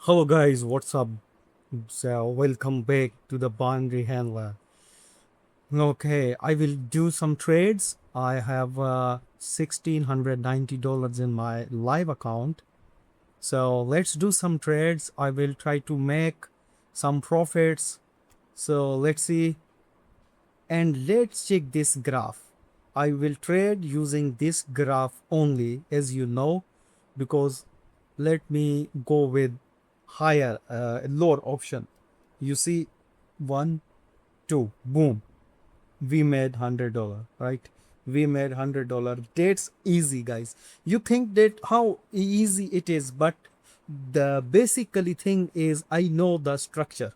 Hello guys, what's up? So welcome back to the Boundary Handler. Okay, I will do some trades. I have $1,690 in my live account. So let's do some trades. I will try to make some profits. So let's see. And let's check this graph. I will trade using this graph only, as you know, because let me go with higher, lower option. You see, one, two, boom, we made $100, right? We made $100. That's easy, guys. You think that how easy it is, but the basically thing is I know the structure.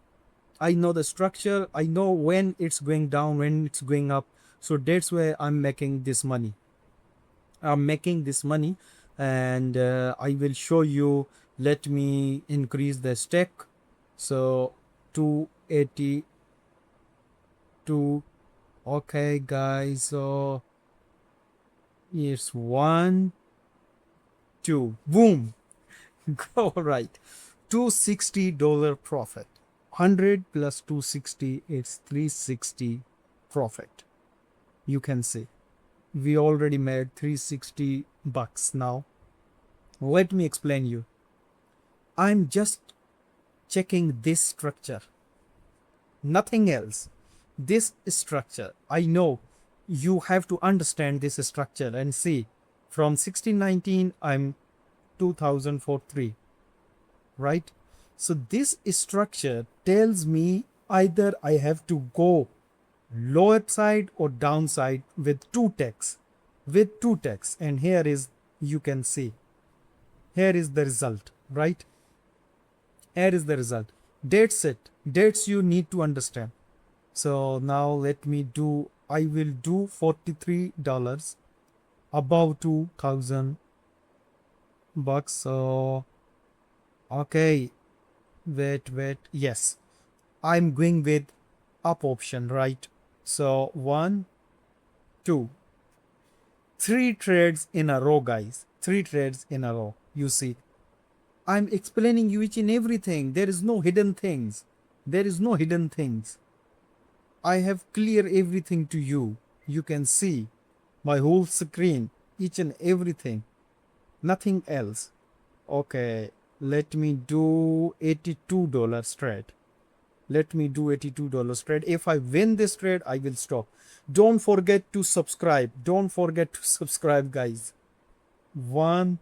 I know the structure. I know when it's going down, when it's going up. So that's where I'm making this money. I'm making this money, and I will show you. Let me increase the stack. So 282. Okay, guys. So it's one, two, boom. All right. $260 profit. 100 plus 260 is 360 profit. You can see we already made 360 bucks now. Let me explain you. I'm just checking this structure, nothing else. This structure, I know you have to understand this structure and see from 1619 I'm 2043, right? So this structure tells me either I have to go lower side or downside with two ticks, and here is, you can see, here is the result, right? Here is the result. That's it. That's you need to understand. So now let me do, I will do $43 above 2000 bucks. So okay, wait, yes, I'm going with up option, right? So one, two, three trades in a row, guys. Three trades in a row. You see, I'm explaining you each and everything. There is no hidden things. There is no hidden things. I have clear everything to you. You can see my whole screen, each and everything. Nothing else. Okay, let me do $82 trade. Let me do $82 trade. If I win this trade, I will stop. Don't forget to subscribe. Don't forget to subscribe, guys. One,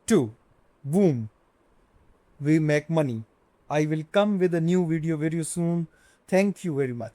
two, boom. We make money. I will come with a new video very soon. Thank you very much.